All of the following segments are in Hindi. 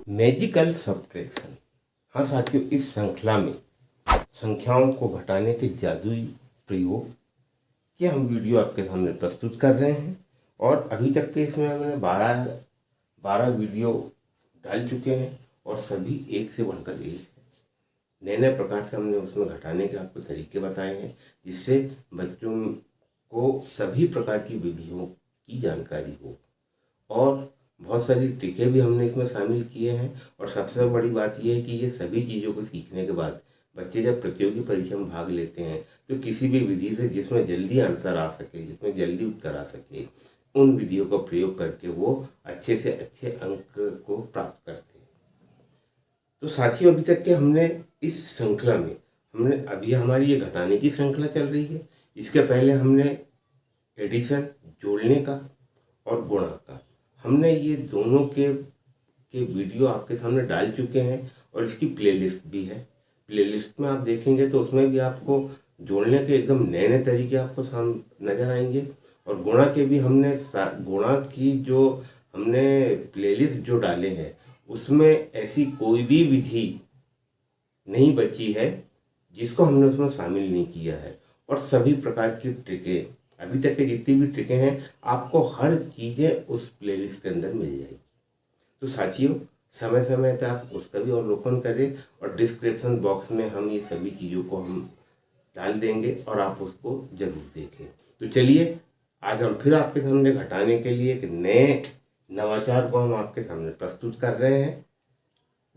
Magical subtraction. हाँ साथियों, इस श्रृंखला में संख्याओं को घटाने के जादुई प्रयोग के हम वीडियो आपके सामने प्रस्तुत कर रहे हैं। और अभी तक के इसमें हमने 12 वीडियो डाल चुके हैं और सभी एक से बढ़कर एक नए नए प्रकार से हमने उसमें घटाने के आपको तरीके बताए हैं, जिससे बच्चों को सभी प्रकार की विधियों की जानकारी हो। और बहुत सारी ट्रिकें भी हमने इसमें शामिल किए हैं। और सबसे बड़ी बात यह है कि ये सभी चीज़ों को सीखने के बाद बच्चे जब प्रतियोगी परीक्षा में भाग लेते हैं तो किसी भी विधि से जिसमें जल्दी आंसर आ सके, जिसमें जल्दी उत्तर आ सके, उन विधियों का प्रयोग करके वो अच्छे से अच्छे अंक को प्राप्त करते हैं। तो साथियों, अभी तक के हमने इस श्रृंखला में अभी हमारी ये घटाने की श्रृंखला चल रही है। इसके पहले हमने एडिशन, जोड़ने का और गुणा का, हमने ये दोनों के वीडियो आपके सामने डाल चुके हैं और इसकी प्लेलिस्ट भी है। प्लेलिस्ट में आप देखेंगे तो उसमें भी आपको जोड़ने के एकदम नए नए तरीके आपको नज़र आएंगे। और गुणा के भी गुणा की जो हमने प्लेलिस्ट जो डाले हैं उसमें ऐसी कोई भी विधि नहीं बची है जिसको हमने उसमें शामिल नहीं किया है। और सभी प्रकार की ट्रिकें, अभी तक के जितनी भी ट्रिकें हैं, आपको हर चीज़ें उस प्लेलिस्ट के अंदर मिल जाएगी। तो साथियों, समय समय पे आप उसका भी अवलोकन करें और डिस्क्रिप्शन बॉक्स में हम ये सभी चीज़ों को हम डाल देंगे और आप उसको ज़रूर देखें। तो चलिए, आज हम फिर आपके सामने घटाने के लिए एक नए नवाचार को हम आपके सामने प्रस्तुत कर रहे हैं।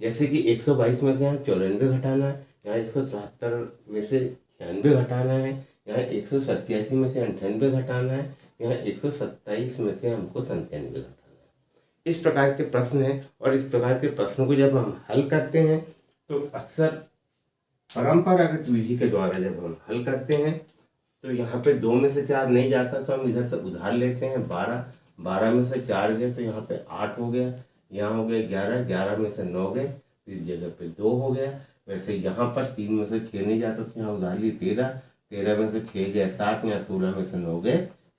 जैसे कि 122 में से यहाँ 94 घटाना है, यहाँ 173 में से 96 घटाना है, यहाँ 187 में से 98 घटाना है, यहाँ 127 में से हमको 97 घटाना है। इस प्रकार के प्रश्न हैं। और इस प्रकार के प्रश्नों को जब हम हल करते हैं तो अक्सर परंपरागत विधि के द्वारा जब हम हल करते हैं तो यहाँ पे 2 में से 4 नहीं जाता तो हम इधर से उधार लेते हैं। 12 में से 4 गए तो यहाँ पे 8 हो गया, यहाँ हो गया 11 में से 9 गए तो इस जगह पे 2 हो गया। वैसे यहाँ पर 3 में से 6 नहीं जाता तो यहाँ उधार ली 13 में से 6 गए 7, यहाँ 16 में से 9 गए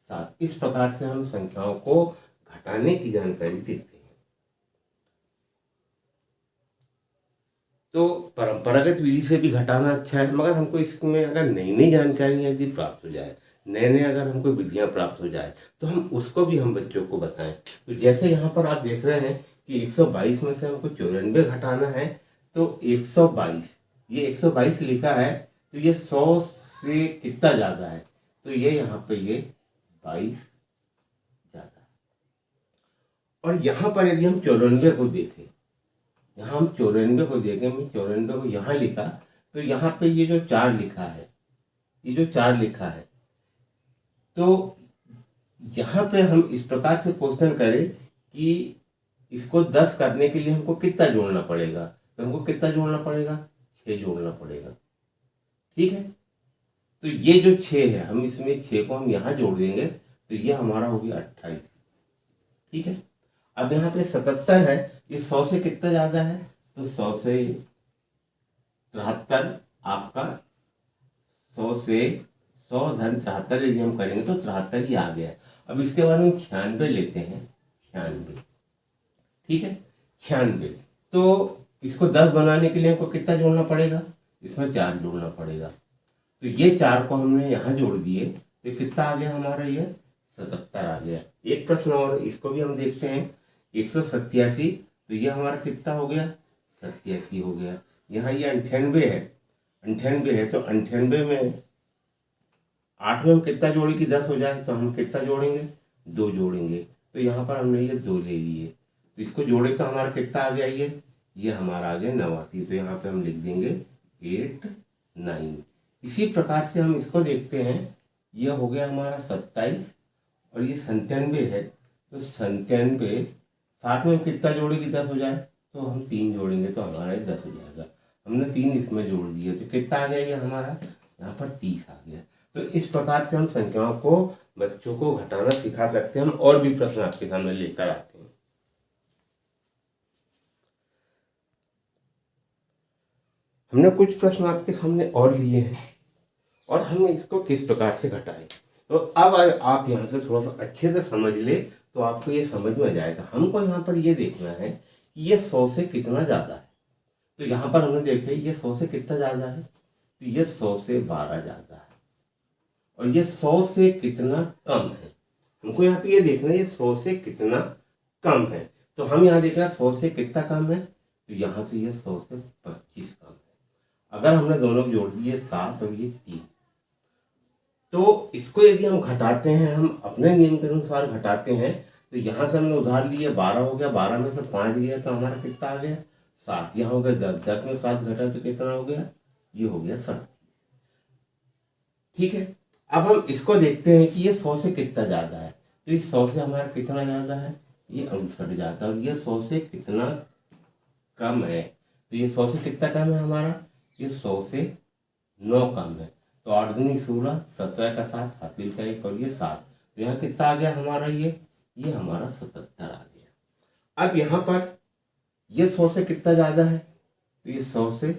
7। इस प्रकार से हम संख्याओं को घटाने की जानकारी देते हैं। तो परंपरागत विधि से भी घटाना अच्छा है, मगर हमको इसमें अगर नई नई जानकारियाँ यदि प्राप्त हो जाए, नए अगर हमको विधियाँ प्राप्त हो जाए तो हम उसको भी हम बच्चों को बताएं। तो जैसे यहाँ पर आप देख रहे हैं कि 122 में से हमको 94 घटाना है। तो 122, ये 122 लिखा है तो ये 100 से कितना ज़्यादा है, तो ये यहाँ पे ये 22 ज़्यादा है। और यहाँ पर यदि हम 94 को देखें, यहाँ हम 94 को देखें, मैं 94 को यहाँ लिखा तो यहाँ पे ये जो 4 लिखा है, ये जो 4 लिखा है, तो यहाँ पे हम इस प्रकार से क्वेश्चन करें कि इसको 10 करने के लिए हमको कितना जोड़ना पड़ेगा, तो हमको कितना जोड़ना पड़ेगा, 6 जोड़ना पड़ेगा। ठीक है, तो ये जो 6 है, हम इसमें 6 को हम यहाँ जोड़ देंगे तो ये हमारा हो गया 28। ठीक है, अब यहाँ पे 77 है, ये 100 से कितना ज़्यादा है, तो 100 से 73 आपका 100 से 100 धन 73 यदि हम करेंगे तो 73 ही आ गया। अब इसके बाद हम 96 लेते हैं, 96। ठीक है, 96, तो इसको 10 बनाने के लिए हमको कितना जोड़ना पड़ेगा, इसमें 4 जोड़ना पड़ेगा। तो ये 4 को हमने यहाँ जोड़ दिए तो कितना आ गया हमारा, ये 77 आ गया। एक प्रश्न और, इसको भी हम देखते हैं। 187, तो ये हमारा कितना हो गया, 87 हो गया। यहाँ ये 98 है, 98 है, तो 98 में 8 में हम कितना जोड़े कि 10 हो जाए, तो हम कितना जोड़ेंगे, 2 जोड़ेंगे। तो यहाँ पर हमने ये 2 ले लिए, तो इसको जोड़े तो हमारा कितना आ गया, ये हमारा आ गया 89। तो यहाँ पे हम लिख देंगे 89। इसी प्रकार से हम इसको देखते हैं, यह हो गया हमारा 27 और ये 97 है। तो 97, 60 में हम कितना जोड़े कि 10 हो जाए, तो हम 3 जोड़ेंगे तो हमारा ये 10 हो जाएगा। हमने 3 इसमें जोड़ दिए तो कितना आ गया, ये हमारा यहाँ पर 30 आ गया। तो इस प्रकार से हम संख्याओं को बच्चों को घटाना सिखा सकते हैं। हम और भी प्रश्न आपके सामने लेकर आते हैं। हमने कुछ प्रश्न आपके सामने और लिए हैं और हम इसको किस प्रकार से घटाएं। तो अब आप यहाँ से थोड़ा सा अच्छे से समझ ले तो आपको ये समझ में आ जाएगा। हमको यहाँ पर ये देखना है कि ये 100 से कितना ज़्यादा है। तो यहाँ पर हमने देखे ये 100 से कितना ज़्यादा है, तो ये 100 से 12 ज़्यादा है, और ये 100 से कितना कम है। हमको यहाँ पे ये देखना है ये 100 से कितना कम है। तो हम यहाँ देख रहे हैं 100 से कितना कम है, तो यहाँ से ये 100 से 25 कम है। अगर हमने दोनों को जोड़ दिए 7 और ये 3, तो इसको यदि हम घटाते हैं, हम अपने नियम के अनुसार घटाते हैं, तो यहाँ से हमने उधार लिए 12 हो गया, 12 में से 5 गया तो हमारा कितना आ गया 7। यहाँ हो गया 10, 10 में 7 घटा तो कितना हो गया, ये हो गया 37। ठीक है, अब हम इसको देखते हैं कि ये 100 से कितना ज़्यादा है। तो ये 100 से हमारा कितना ज़्यादा है, ये 68 ज़्यादा है, और ये 100 से कितना कम है, तो ये 100 से कितना कम है हमारा, ये 100 से 9 कम है। तो 8 दूनी 16, 17 का 7, हासिल का 1 और ये 7, तो यहाँ कितना आ गया हमारा, ये हमारा 77 आ गया। अब यहाँ पर ये 100 से कितना ज़्यादा है, तो ये 100 से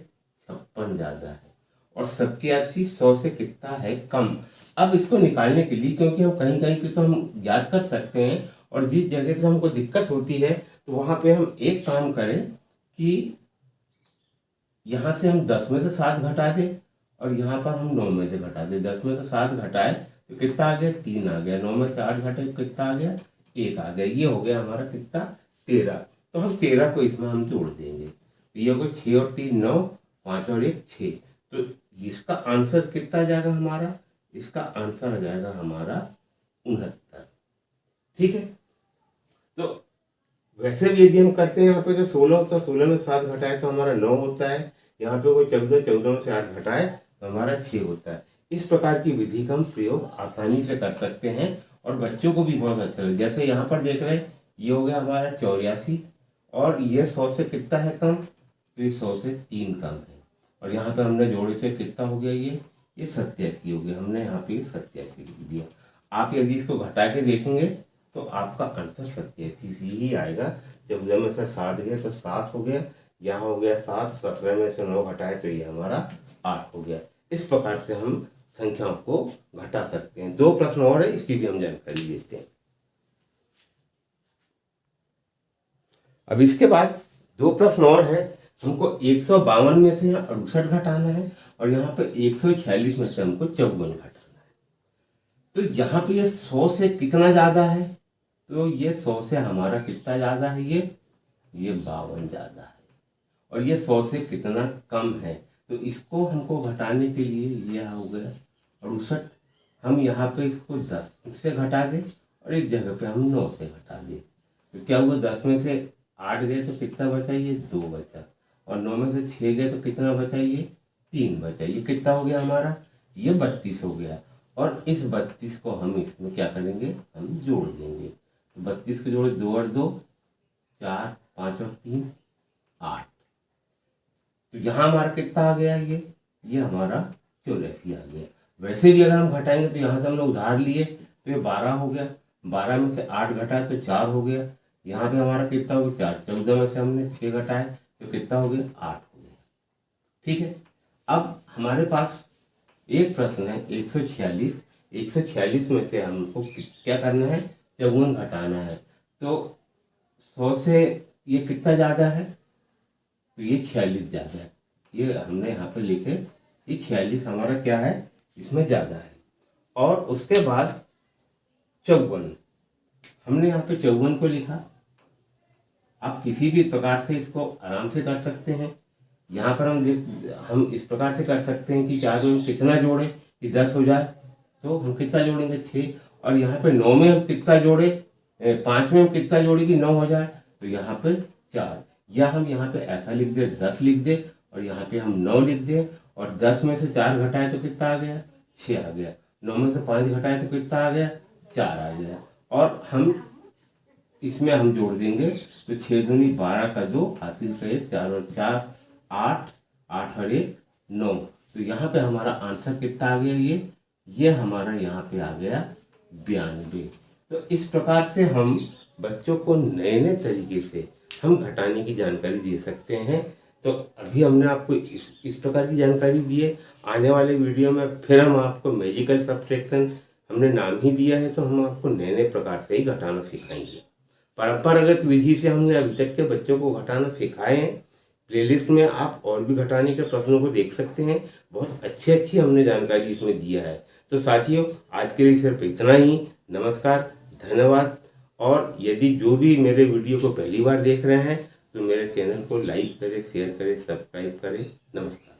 56 ज़्यादा है, और 87 100 से कितना है कम। अब इसको निकालने के लिए, क्योंकि हम कहीं कहीं पे तो हम याद कर सकते हैं, और जिस जगह से हमको दिक्कत होती है तो वहाँ पे हम एक काम करें कि यहाँ से हम 10 में से 7 घटा दें, और यहाँ पर हम 9 में से घटा दें। 10 में से 7 घटाए तो कितना आ गया, 3 आ गया। 9 में से 8 घटे कितना आ गया, 1 आ गया। ये हो गया हमारा कितना, 13। तो हम 13 को इसमें हम जोड़ देंगे, तो ये होगा 6 और 3 9, 5 और 1 6। तो इसका आंसर कितना आ जाएगा हमारा, इसका आंसर आ जाएगा हमारा 69। ठीक है, तो वैसे भी यदि हम करते हैं यहाँ पे तो 16 होता है, 16 में 7 घटाए तो हमारा 9 होता है। यहाँ पे कोई 14, 14 में से 8 घटाए तो हमारा 6 होता है। इस प्रकार की विधि का हम प्रयोग आसानी से कर सकते हैं, और बच्चों को भी बहुत अच्छा लगे। जैसे यहाँ पर देख रहे हैं, ये हो गया हमारा 84, और ये 100 से कितना है कम, तो ये 100 से 3 कम है। और यहाँ पे हमने जोड़े से कितना हो गया, ये 87 हो गया। हमने यहाँ पे 87 लिख दिया। आप यदि इसको घटा के देखेंगे तो आपका आंसर 87 ही आएगा। 14 में से 7 गए तो 7 हो गया, यहाँ हो गया 7, 17 में से 9 घटाए तो ये हमारा 8 हो गया। इस प्रकार से हम संख्याओं को घटा सकते हैं। 2 प्रश्न और है, इसकी भी हम जानकारी देते हैं। अब इसके बाद 2 प्रश्न और है। हमको 152 में से यहाँ 68 घटाना है, और यहाँ पे 146 में से हमको 54 घटाना है। तो यहाँ पे ये 100 से कितना ज़्यादा है, तो ये 100 से हमारा कितना ज़्यादा है, ये 52 ज़्यादा है। और ये 100 से कितना कम है, तो इसको हमको घटाने के लिए यह हो गया 68। हम यहाँ पे इसको 10 से घटा दें, और एक जगह पे हम 9 से घटा दें, तो क्या हुआ, 10 में से 8 गए तो कितना बचा, ये 2 बचा। और 9 में से 6 गए तो कितना बचा, ये 3 बचा। ये कितना हो गया हमारा, ये 32 हो गया। और इस 32 को हम इसमें क्या करेंगे, हम जोड़ देंगे। तो 32 को जोड़े, 2 और 2 4, 5 और 3 8। तो यहाँ हमारा कितना आ गया, ये हमारा 84 आ गया। वैसे भी अगर हम घटाएंगे तो यहाँ से हमने उधार लिए तो ये 12 हो गया। 12 में से 8 घटाए तो 4 हो गया। यहाँ पे हमारा कितना हो गया, 4। 14 में से हमने 6 घटाए तो कितना हो गया, 8 हो गया। ठीक है, अब हमारे पास एक प्रश्न है 146। 146 में से हमको क्या करना है, 54 घटाना है। तो 100 से ये कितना ज़्यादा है, तो ये 46 ज़्यादा है। ये हमने यहाँ पे लिखे, ये 46 हमारा क्या है, इसमें ज़्यादा है। और उसके बाद 54, हमने यहाँ पे 54 को लिखा। आप किसी भी प्रकार से इसको आराम से कर सकते हैं। यहाँ पर हम इस प्रकार से कर सकते हैं कि 4 में कितना जोड़े कि 10 हो जाए, तो हम कितना जोड़ेंगे 6। और यहाँ पे 9 में हम कितना जोड़े, 5 में हम कितना जोड़े कि 9 हो जाए, तो यहाँ पे 4। या हम यहाँ पे ऐसा लिख दे, 10 लिख दे, और यहाँ पे हम 9 लिख दे, और 10 में से 4 घटाए तो कितना आ गया, 6 आ गया। 9 में से 5 घटाए तो कितना आ गया, 4 आ गया। और हम इसमें हम जोड़ देंगे तो 6 दूनी 12 का 2 हासिल से 4 और 4 8, 8 और 1 9। तो यहाँ पे हमारा आंसर कितना आ गया, ये हमारा यहाँ पे आ गया 92। तो इस प्रकार से हम बच्चों को नए नए तरीके से हम घटाने की जानकारी दे सकते हैं। तो अभी हमने आपको इस प्रकार की जानकारी दी है। आने वाले वीडियो में फिर हम आपको मैजिकल सब्ट्रैक्शन, हमने नाम ही दिया है, तो हम आपको नए नए प्रकार से ही घटाना सिखाएंगे। परंपरागत विधि से हमने अभी तक के बच्चों को घटाना सिखाए हैं। प्लेलिस्ट में आप और भी घटाने के प्रश्नों को देख सकते हैं। बहुत अच्छी हमने जानकारी इसमें दिया है। तो साथियों, आज के लिए सिर्फ इतना ही। नमस्कार, धन्यवाद। और यदि जो भी मेरे वीडियो को पहली बार देख रहे हैं तो मेरे चैनल को लाइक करें, शेयर करें, सब्सक्राइब करें। नमस्कार।